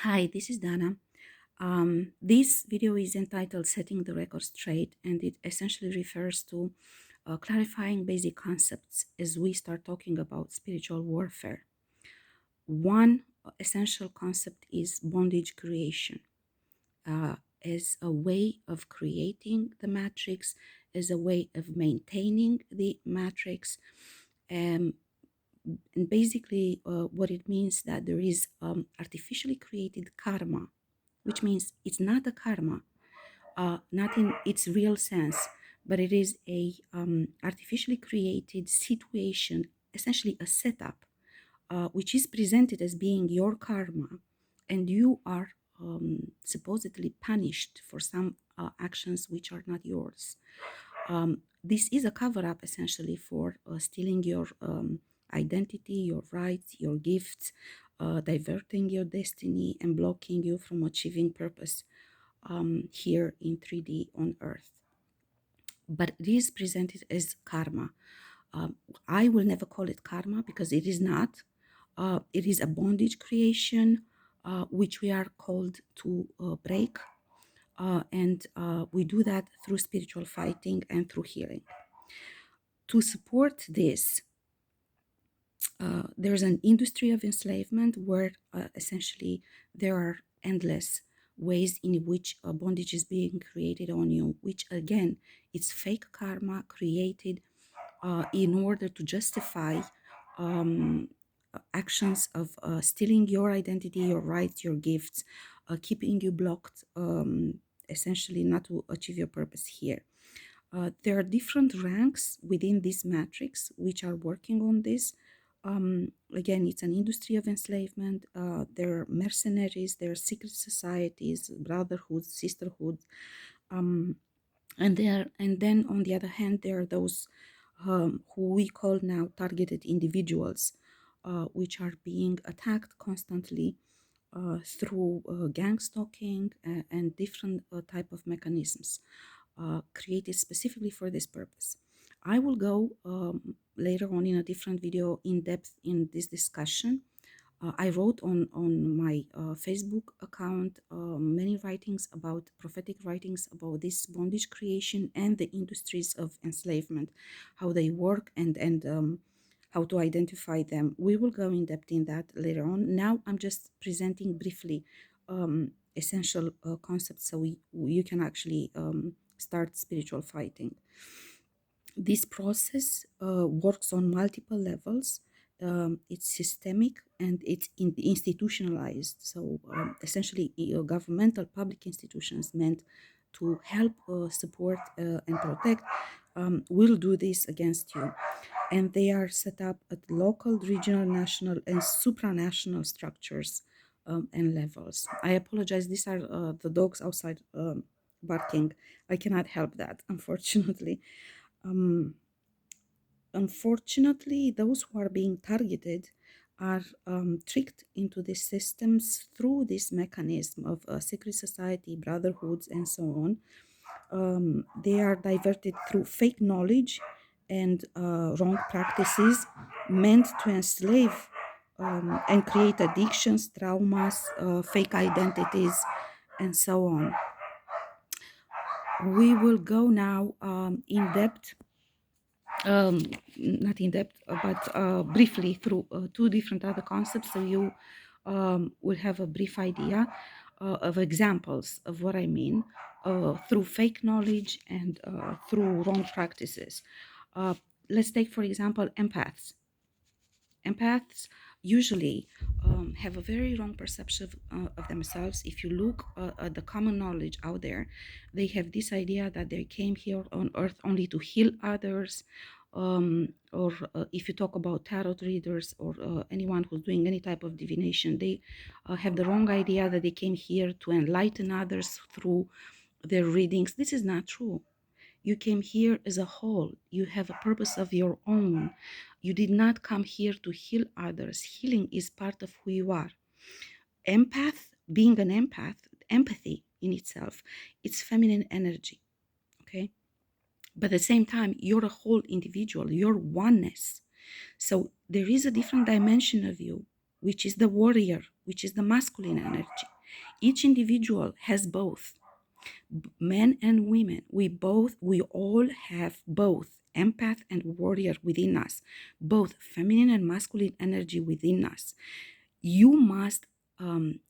Hi, this is Dana. This video is entitled Setting the Record Straight, and it essentially refers to clarifying basic concepts as we start talking about spiritual warfare. One essential concept is bondage creation as a way of creating the matrix, as a way of maintaining the matrix. Um, and basically, what it means that there is artificially created karma, which means it's not a karma, not in its real sense, but it is a artificially created situation, essentially a setup, which is presented as being your karma, and you are supposedly punished for some actions which are not yours. This is a cover up essentially for stealing your identity, your rights, your gifts, diverting your destiny, and blocking you from achieving purpose here in 3D on Earth. But it is presented as karma. Um, I will never call it karma because it is not. It is a bondage creation which we are called to break. And we do that through spiritual fighting and through healing. To support this, there's an industry of enslavement where essentially there are endless ways in which bondage is being created on you, which again, it's fake karma created in order to justify um, actions of stealing your identity, your rights, your gifts, keeping you blocked, essentially not to achieve your purpose here. There are different ranks within this matrix which are working on this. Again, it's an industry of enslavement. There are mercenaries, there are secret societies, brotherhoods, sisterhoods, um, and then on the other hand, there are those who we call now targeted individuals, which are being attacked constantly through gang stalking and different type of mechanisms created specifically for this purpose. I will go later on in a different video in depth in this discussion. I wrote on my Facebook account many writings about prophetic writings about this bondage creation and the industries of enslavement, how they work and how to identify them. We will go in depth in that later on. Now I'm just presenting briefly essential concepts so you can actually start spiritual fighting. This process works on multiple levels. It's systemic and it's institutionalized. So essentially, governmental public institutions meant to help, support, and protect will do this against you. And they are set up at local, regional, national, and supranational structures and levels. I apologize. These are the dogs outside barking. I cannot help that, unfortunately. Um, Unfortunately, those who are being targeted are tricked into these systems through this mechanism of secret society, brotherhoods, and so on. They are diverted through fake knowledge and wrong practices meant to enslave and create addictions, traumas, fake identities, and so on. We will go now in depth, not in depth, but briefly through two different other concepts, so you will have a brief idea of examples of what I mean through fake knowledge and through wrong practices. Uh, let's take, for example, empaths. Empaths usually have a very wrong perception of themselves. If you look at the common knowledge out there, they have this idea that they came here on earth only to heal others. Or if you talk about tarot readers or anyone who's doing any type of divination, they have the wrong idea that they came here to enlighten others through their readings. This is not true. You came here as a whole. You have a purpose of your own. You did not come here to heal others. Healing is part of who you are. Being an empath, empathy in itself, it's feminine energy, okay? But at the same time, you're a whole individual, you're oneness. So there is a different dimension of you which is the warrior, which is the masculine energy. Each individual has both. Men and women, we all have both empath and warrior within us, both feminine and masculine energy within us. You must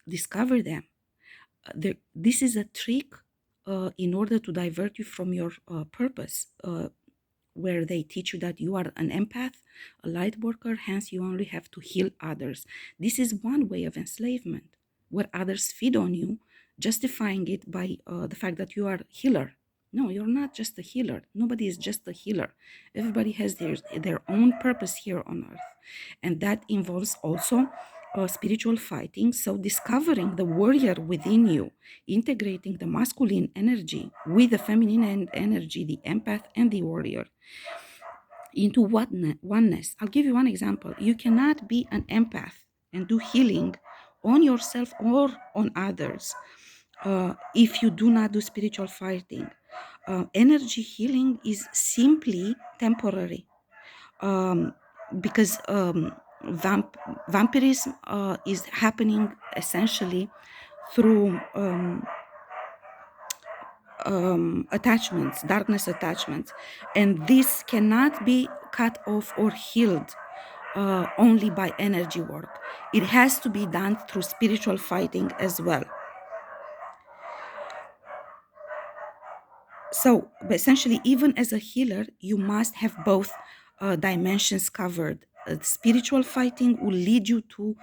discover them. This is a trick in order to divert you from your purpose, where they teach you that you are an empath, a light worker, hence you only have to heal others. This is one way of enslavement, where others feed on you, justifying it by the fact that you are a healer. No, you're not just a healer. Nobody is just a healer. Everybody has their own purpose here on earth. And that involves also spiritual fighting. So discovering the warrior within you, integrating the masculine energy with the feminine energy, the empath and the warrior, into oneness. I'll give you one example. You cannot be an empath and do healing on yourself or on others if you do not do spiritual fighting. Energy healing is simply temporary, um, because vampirism is happening essentially through attachments, darkness attachments, and this cannot be cut off or healed only by energy work. It has to be done through spiritual fighting as well. So essentially, even as a healer, you must have both dimensions covered. Spiritual fighting will lead you to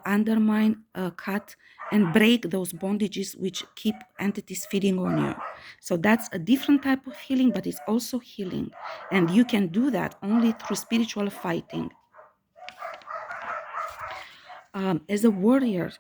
undermine, cut, and break those bondages which keep entities feeding on you. So that's a different type of healing, but it's also healing. And you can do that only through spiritual fighting. As a warrior,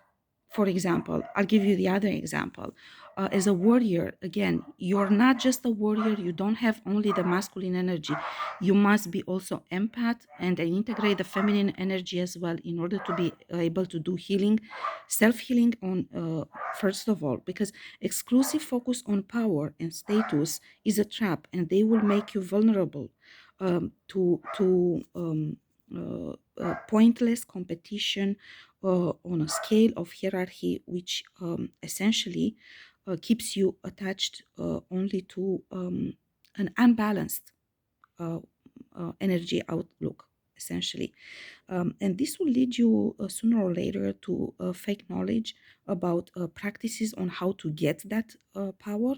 for example, I'll give you the other example. As a warrior, again, you're not just a warrior, you don't have only the masculine energy. You must be also empath and integrate the feminine energy as well in order to be able to do healing, self-healing on, first of all, because exclusive focus on power and status is a trap and they will make you vulnerable to pointless competition on a scale of hierarchy, which essentially keeps you attached only to an unbalanced uh, energy outlook, essentially. And this will lead you sooner or later to fake knowledge about practices on how to get that power.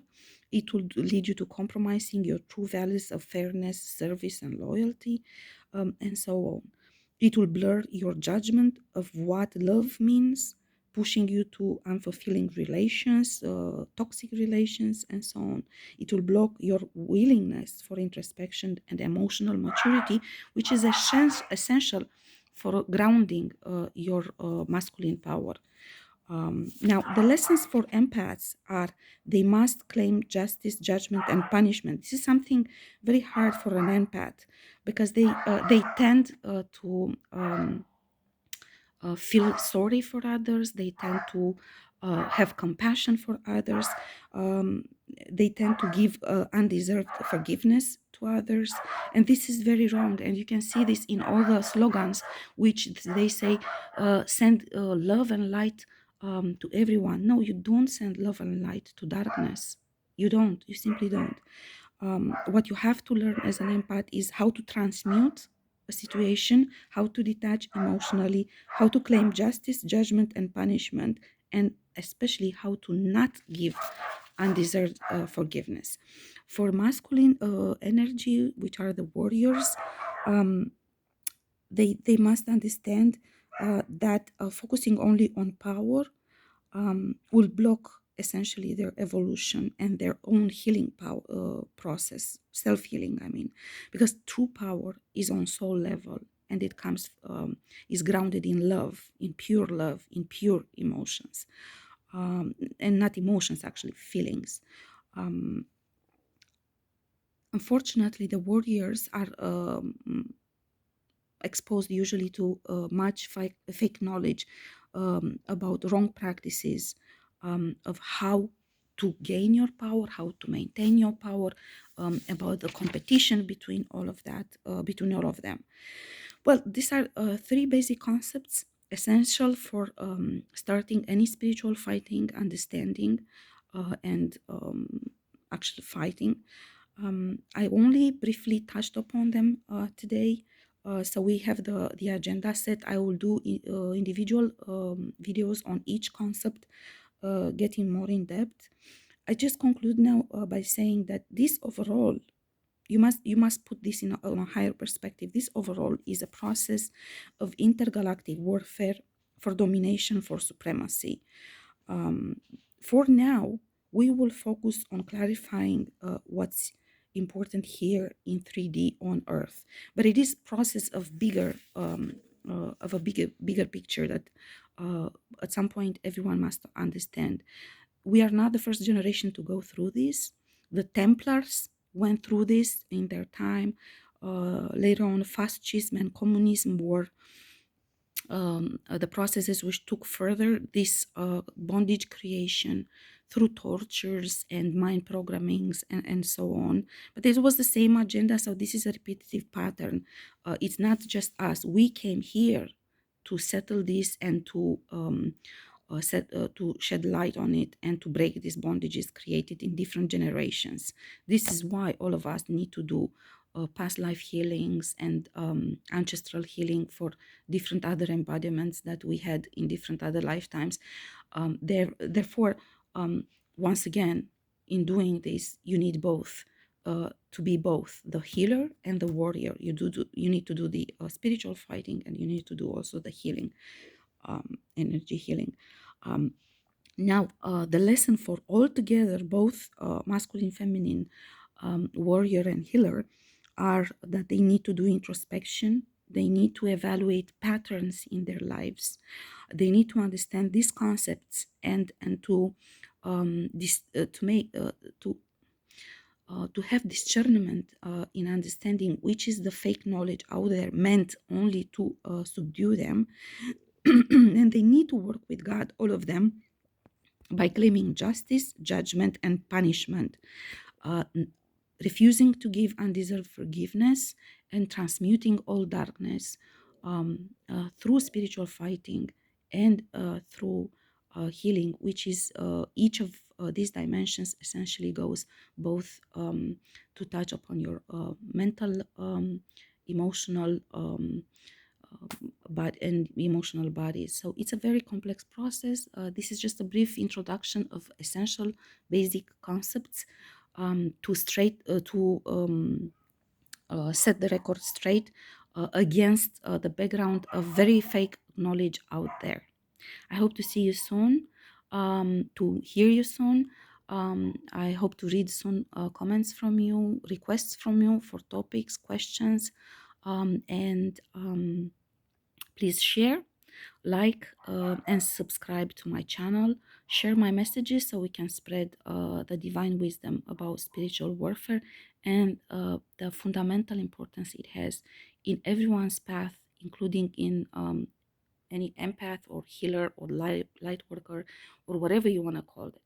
It will lead you to compromising your true values of fairness, service, and loyalty, and so on. It will blur your judgment of what love means, pushing you to unfulfilling relations, toxic relations, and so on. It will block your willingness for introspection and emotional maturity, which is essential for grounding your masculine power. Now, the lessons for empaths are they must claim justice, judgment, and punishment. This is something very hard for an empath because they tend to feel sorry for others. They tend to have compassion for others. Um, they tend to give undeserved forgiveness to others. And this is very wrong. And you can see this in all the slogans, which they say, send love and light to everyone. No, you don't send love and light to darkness. You don't. You simply don't. What you have to learn as an empath is how to transmute a situation, how to detach emotionally, how to claim justice, judgment, and punishment, and especially how to not give undeserved forgiveness. For masculine energy, which are the warriors, um, they must understand that focusing only on power will block essentially their evolution and their own healing process, self-healing, I mean, because true power is on soul level and it comes, is grounded in love, in pure emotions, and not emotions, actually, feelings. Um, Unfortunately, the warriors are exposed usually to much fake knowledge about wrong practices, of how to gain your power, how to maintain your power, about the competition between all of that, between all of them. Well, these are three basic concepts essential for starting any spiritual fighting, understanding, and actually fighting. I only briefly touched upon them today. So we have the agenda set. I will do individual videos on each concept, getting more in depth. I just conclude now by saying that this overall, you must put this on a higher perspective. This overall is a process of intergalactic warfare for domination, for supremacy. Um, for now, we will focus on clarifying what's important here in 3D on Earth, but it is process of a bigger picture that at some point everyone must understand. We are not the first generation to go through this. The Templars went through this in their time. Later on, fascism and communism were the processes which took further this bondage creation through tortures and mind programmings and so on. But it was the same agenda, so this is a repetitive pattern. It's not just us. We came here to settle this and to shed light on it and to break these bondages created in different generations. This is why all of us need to do past life healings and ancestral healing for different other embodiments that we had in different other lifetimes. Therefore, once again, in doing this, you need both. To be both the healer and the warrior. You need to do the spiritual fighting, and you need to do also the healing, energy healing. Now, the lesson for all together, both masculine, feminine, warrior, and healer, are that they need to do introspection. They need to evaluate patterns in their lives. They need to understand these concepts and to this to make to have discernment in understanding which is the fake knowledge out there meant only to subdue them. And they need to work with God, all of them, by claiming justice, judgment, and punishment, uh, refusing to give undeserved forgiveness, and transmuting all darkness through spiritual fighting and through healing, which is each of these dimensions essentially goes both to touch upon your mental, emotional, but and emotional bodies. So it's a very complex process. This is just a brief introduction of essential basic concepts to set the record straight against the background of very fake knowledge out there. I hope to see you soon, to hear you soon. I hope to read soon comments from you, requests from you for topics, questions, and please share, like, and subscribe to my channel. Share my messages so we can spread the divine wisdom about spiritual warfare and the fundamental importance it has in everyone's path, including in any empath or healer or light worker or whatever you want to call it.